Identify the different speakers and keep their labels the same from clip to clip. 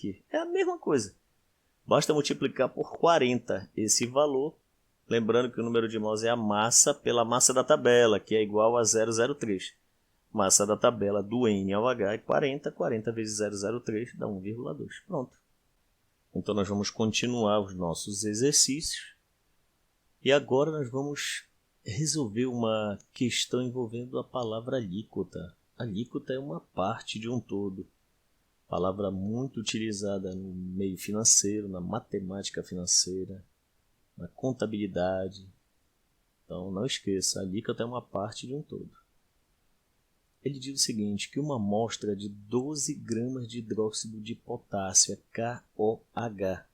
Speaker 1: aqui. É a mesma coisa. Basta multiplicar por 40 esse valor. Lembrando que o número de mols é a massa pela massa da tabela, que é igual a 003. Massa da tabela do N ao H é 40. 40 vezes 003 dá 1,2. Pronto. Então nós vamos continuar os nossos exercícios. E agora nós vamos resolver uma questão envolvendo a palavra alíquota. Alíquota é uma parte de um todo. Palavra muito utilizada no meio financeiro, na matemática financeira, na contabilidade. Então não esqueça, a alíquota é uma parte de um todo. Ele diz o seguinte, que uma amostra de 12 gramas de hidróxido de potássio, KOH,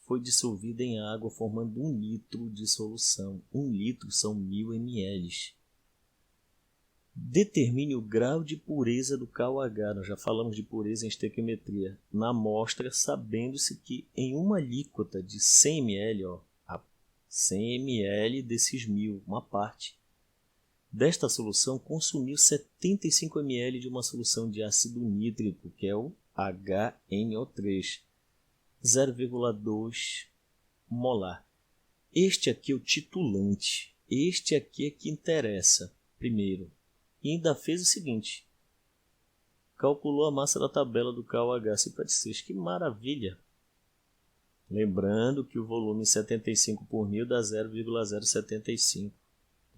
Speaker 1: foi dissolvida em água formando 1 litro de solução. 1 litro são 1000 ml. Determine o grau de pureza do KOH. Nós já falamos de pureza em estequiometria. Na amostra, sabendo-se que em uma alíquota de 100 ml, 100 ml desses 1000, uma parte, desta solução consumiu 75 ml de uma solução de ácido nítrico, que é o HNO3, 0,2 molar. Este aqui é o titulante. Este aqui é que interessa. Primeiro, e ainda fez o seguinte. Calculou a massa da tabela do KOH 56. Que maravilha! Lembrando que o volume 75 por 1000 dá 0,075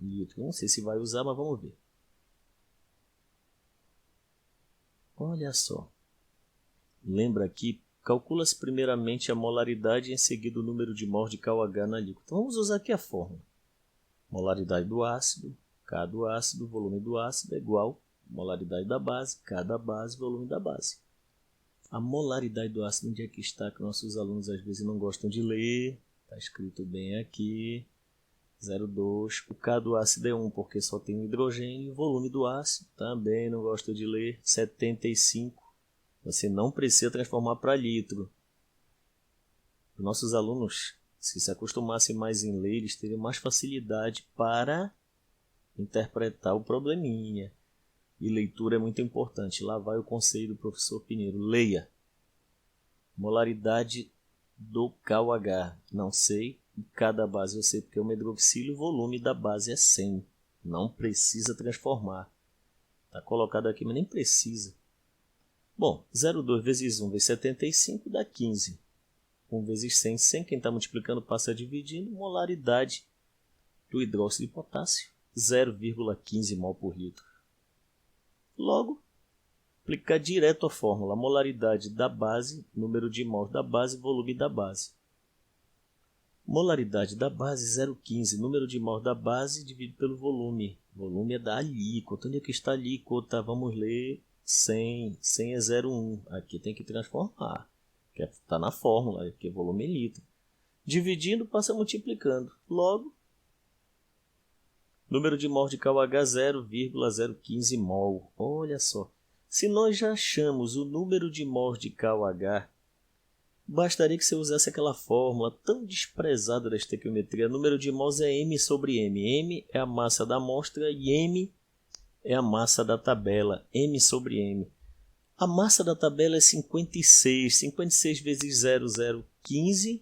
Speaker 1: litro. Não sei se vai usar, mas vamos ver. Olha só. Lembra aqui, calcula-se primeiramente a molaridade e em seguida o número de mols de KOH na alíquota. Então vamos usar aqui a fórmula. Molaridade do ácido, K do ácido, volume do ácido é igual a molaridade da base, K da base, volume da base. A molaridade do ácido, onde é que está, que nossos alunos às vezes não gostam de ler? Está escrito bem aqui, 0,2. O K do ácido é 1 porque só tem hidrogênio. O volume do ácido também não gosto de ler, 75. Você não precisa transformar para litro. Os nossos alunos, se acostumassem mais em ler, eles teriam mais facilidade para interpretar o probleminha. E leitura é muito importante. Lá vai o conselho do professor Pinheiro. Leia. Molaridade do KOH. Não sei. Cada base eu sei porque é uma hidroxílio. O volume da base é 100. Não precisa transformar. Está colocado aqui, mas nem precisa. Bom, 0,2 vezes 1 vezes 75 dá 15. 1 vezes 100, 100. Quem está multiplicando passa dividindo. Molaridade do hidróxido de potássio. 0,15 mol por litro. Logo, aplicar direto a fórmula. Molaridade da base, número de mols da base, volume da base. Molaridade da base, 0,15. Número de mols da base dividido pelo volume. Volume é da alíquota. Onde é que está a alíquota? Vamos ler 100. 100 é 0,1. Aqui tem que transformar. Está na fórmula, aqui é volume em litro. Dividindo, passa multiplicando. Logo, número de mols de KOH 0,015 mol. Olha só. Se nós já achamos o número de mols de KOH, bastaria que você usasse aquela fórmula tão desprezada da estequiometria. O número de mols é M sobre M. M é a massa da amostra e M é a massa da tabela. M sobre M. A massa da tabela é 56. 56 vezes 0,015.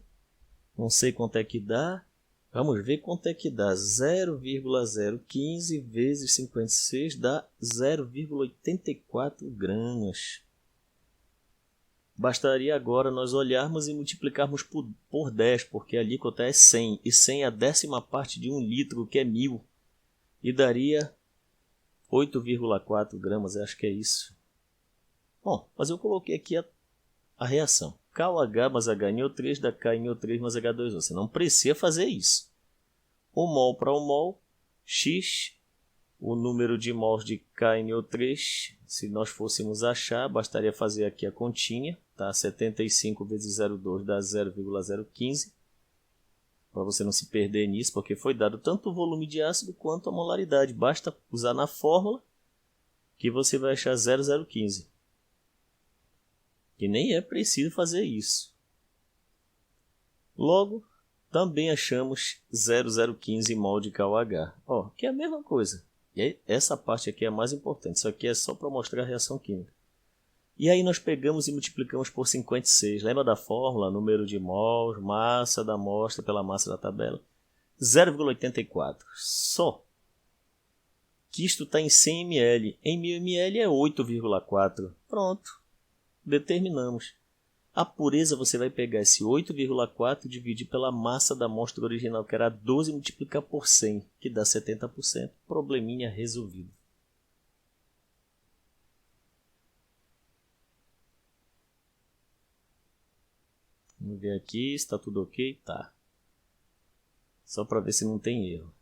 Speaker 1: Não sei quanto é que dá. Vamos ver quanto é que dá. 0,015 vezes 56 dá 0,84 gramas. Bastaria agora nós olharmos e multiplicarmos por 10, porque a alíquota é 100. E 100 é a 10ª parte de 1 litro, que é 1000. E daria 8,4 gramas, acho que é isso. Bom, mas eu coloquei aqui a reação. KOH mais HNO3 dá KNO3 mais H2O. Você não precisa fazer isso. 1 mol para 1 mol, X, o número de mols de KNO3, se nós fôssemos achar, bastaria fazer aqui a continha, tá? 75 vezes 0,2 dá 0,015, para você não se perder nisso, porque foi dado tanto o volume de ácido quanto a molaridade. Basta usar na fórmula que você vai achar 0,015. Que nem é preciso fazer isso. Logo, também achamos 0,015 mol de KOH. Ó, que é a mesma coisa. E essa parte aqui é a mais importante. Isso aqui é só para mostrar a reação química. E aí nós pegamos e multiplicamos por 56. Lembra da fórmula? Número de mols, massa da amostra pela massa da tabela. 0,84. Só que isto está em 100 ml. Em 1000 ml é 8,4. Pronto. Determinamos. A pureza você vai pegar esse 8,4 e dividir pela massa da amostra original, que era 12, e multiplicar por 100, que dá 70%. Probleminha resolvido. Vamos ver aqui, está tudo ok? Tá. Só para ver se não tem erro.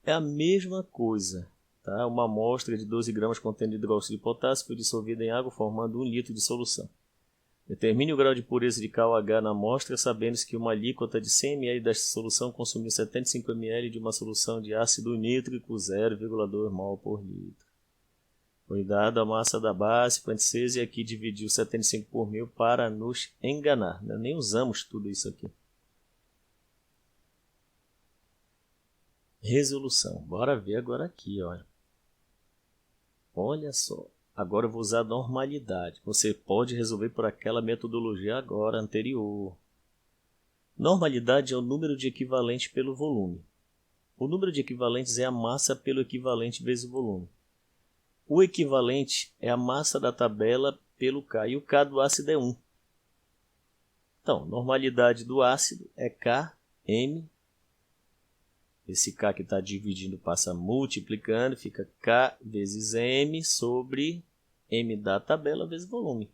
Speaker 1: É a mesma coisa. Tá? Uma amostra de 12 gramas contendo hidróxido de potássio foi dissolvida em água formando 1 litro de solução. Determine o grau de pureza de KOH na amostra, sabendo-se que uma alíquota de 100 ml desta solução consumiu 75 ml de uma solução de ácido nítrico 0,2 mol por litro. Foi dada a massa da base 56 e aqui dividiu 75 por 1000 para nos enganar. Nem usamos tudo isso aqui. Resolução. Bora ver agora aqui, olha. Olha só. Agora eu vou usar a normalidade. Você pode resolver por aquela metodologia agora anterior. Normalidade é o número de equivalentes pelo volume. O número de equivalentes é a massa pelo equivalente vezes o volume. O equivalente é a massa da tabela pelo K. E o K do ácido é 1. Então, normalidade do ácido é Km. Esse K que está dividindo passa multiplicando, fica K vezes M sobre M da tabela vezes volume.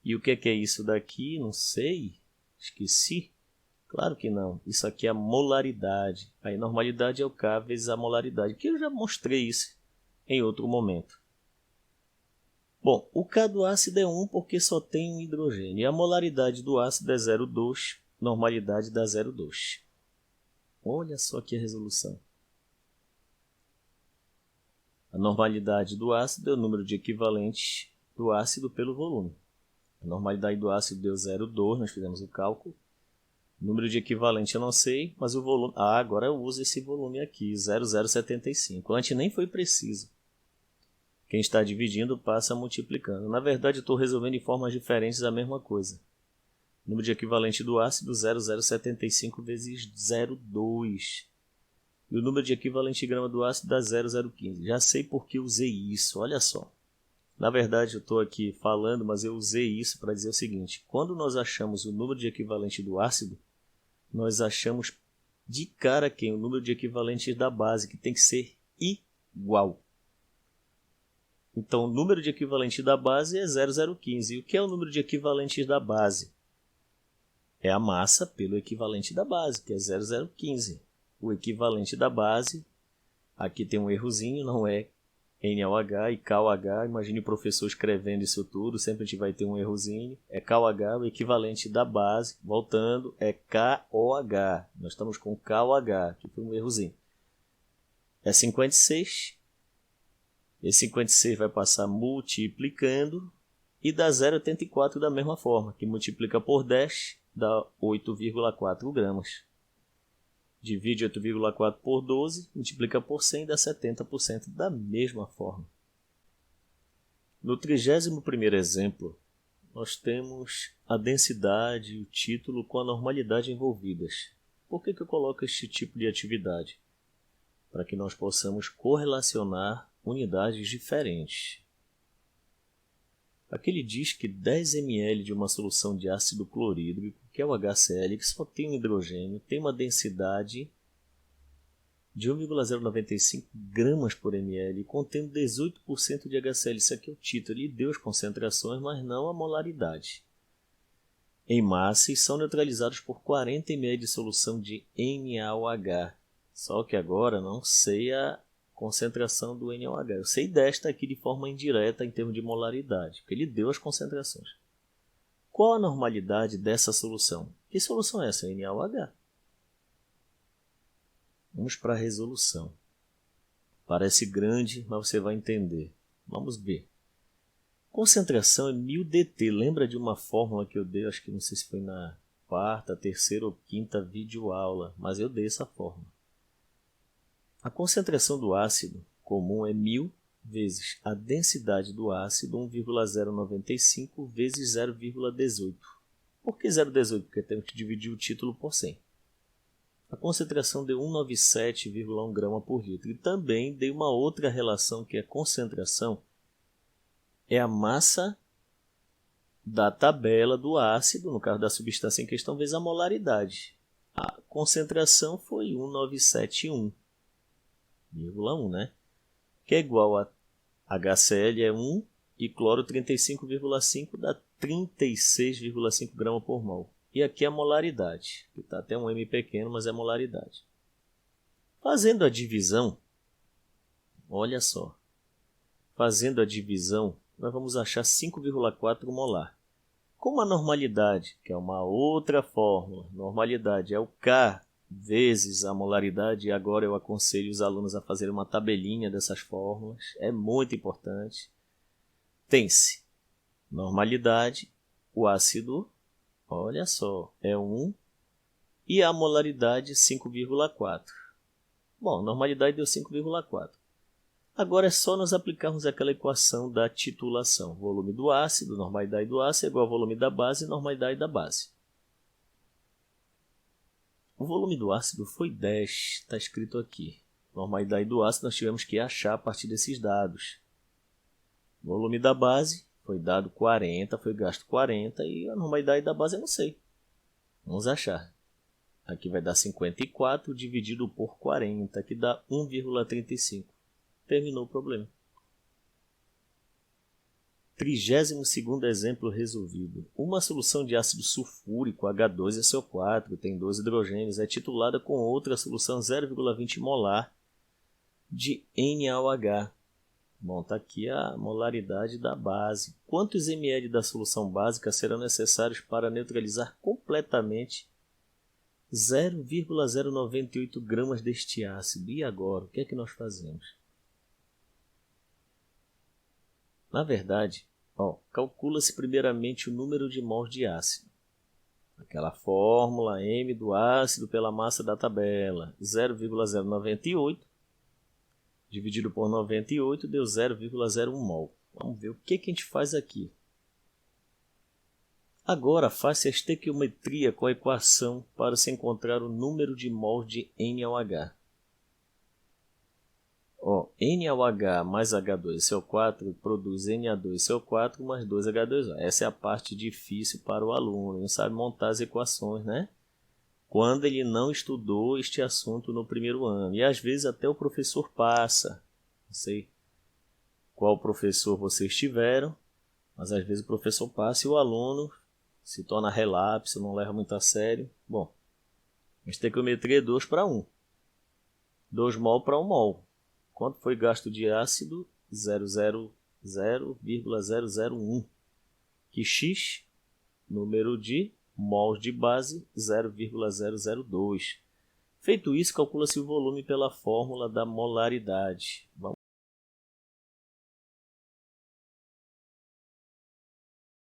Speaker 1: E o que é isso daqui? Não sei. Esqueci. Claro que não. Isso aqui é a molaridade. Aí normalidade é o K vezes a molaridade, que eu já mostrei isso em outro momento. Bom, o K do ácido é 1 porque só tem um hidrogênio. E a molaridade do ácido é 0,2. Normalidade dá 0,2. Olha só aqui a resolução. A normalidade do ácido é o número de equivalentes do ácido pelo volume. A normalidade do ácido deu 0,2, nós fizemos o cálculo. O número de equivalente eu não sei, mas o volume... agora eu uso esse volume aqui, 0,075. Antes nem foi preciso. Quem está dividindo passa multiplicando. Na verdade, eu estou resolvendo em formas diferentes a mesma coisa. O número de equivalente do ácido, 0,075 vezes 0,2. E o número de equivalente grama do ácido dá 0,015. Já sei por que usei isso, olha só. Na verdade, eu estou aqui falando, mas eu usei isso para dizer o seguinte. Quando nós achamos o número de equivalente do ácido, nós achamos de cara aqui o número de equivalentes da base, que tem que ser igual. Então, o número de equivalente da base é 0,015. E o que é o número de equivalentes da base? É a massa pelo equivalente da base, que é 0,015. O equivalente da base, aqui tem um errozinho, não é NaOH e KOH. Imagine o professor escrevendo isso tudo, sempre a gente vai ter um errozinho. É KOH, o equivalente da base, voltando, é KOH. Nós estamos com KOH, aqui foi um errozinho. É 56. Esse 56 vai passar multiplicando e dá 0,84 da mesma forma, que multiplica por 10, dá 8,4 gramas. Divide 8,4 por 12, multiplica por 100, dá 70% da mesma forma. No 31º exemplo, nós temos a densidade e o título com a normalidade envolvidas. Por que eu coloco este tipo de atividade? Para que nós possamos correlacionar unidades diferentes. Aqui ele diz que 10 ml de uma solução de ácido clorídrico, que é o HCl, que só tem um hidrogênio, tem uma densidade de 1,095 gramas por ml, contendo 18% de HCl. Isso aqui é o título, ele deu as concentrações, mas não a molaridade. Em massa, e são neutralizados por 40 ml de solução de NaOH. Só que agora não sei a concentração do NaOH. Eu sei desta aqui de forma indireta em termos de molaridade, porque ele deu as concentrações. Qual a normalidade dessa solução? Que solução é essa? NaOH. Vamos para a resolução. Parece grande, mas você vai entender. Vamos ver. Concentração é 1000 dt. Lembra de uma fórmula que eu dei? Acho que não sei se foi na quarta, terceira ou quinta videoaula, mas eu dei essa fórmula. A concentração do ácido comum é 1000 vezes a densidade do ácido, 1,095 vezes 0,18. Por que 0,18? Porque temos que dividir o título por 100. A concentração deu 197,1 grama por litro. E também dei uma outra relação, que é a concentração é a massa da tabela do ácido, no caso da substância em questão, vezes a molaridade. A concentração foi 1971,1, né? Que é igual a HCl é 1 e cloro 35,5 dá 36,5 gramas por mol. E aqui é a molaridade, que está até um M pequeno, mas é a molaridade. Fazendo a divisão, olha só, fazendo a divisão, nós vamos achar 5,4 molar. Como a normalidade, que é uma outra fórmula, normalidade é o K vezes a molaridade, e agora eu aconselho os alunos a fazerem uma tabelinha dessas fórmulas, é muito importante. Tem-se normalidade, o ácido, olha só, é 1 e a molaridade 5,4. Bom, normalidade deu 5,4. Agora é só nós aplicarmos aquela equação da titulação. Volume do ácido, normalidade do ácido, é igual ao volume da base, normalidade da base. O volume do ácido foi 10, está escrito aqui. Normalidade do ácido nós tivemos que achar a partir desses dados. O volume da base foi dado 40, foi gasto 40 e a normalidade da base eu não sei. Vamos achar. Aqui vai dar 54 dividido por 40, que dá 1,35. Terminou o problema. 32º exemplo resolvido. Uma solução de ácido sulfúrico H2SO4, tem 2 hidrogênios, é titulada com outra solução 0,20 molar de NaOH. Bom, está aqui a molaridade da base. Quantos ml da solução básica serão necessários para neutralizar completamente 0,098 gramas deste ácido? E agora, o que é que nós fazemos? Na verdade, calcula-se primeiramente o número de mols de ácido. Aquela fórmula M do ácido pela massa da tabela, 0,098 dividido por 98 deu 0,01 mol. Vamos ver o que a gente faz aqui. Agora faça a estequiometria com a equação para se encontrar o número de mols de NaOH. NaOH mais H2SO4 produz Na2CO4 mais 2H2O. Essa é a parte difícil para o aluno, não sabe montar as equações, né? Quando ele não estudou este assunto no primeiro ano. E às vezes até o professor passa. Não sei qual professor vocês tiveram, mas às vezes o professor passa e o aluno se torna relapso, não leva muito a sério. Bom, a estequiometria é 2 para 1. 2 mol para 1 mol. Quanto foi gasto de ácido? 0,001. Que X, número de mols de base, 0,002. Feito isso, calcula-se o volume pela fórmula da molaridade. Vamos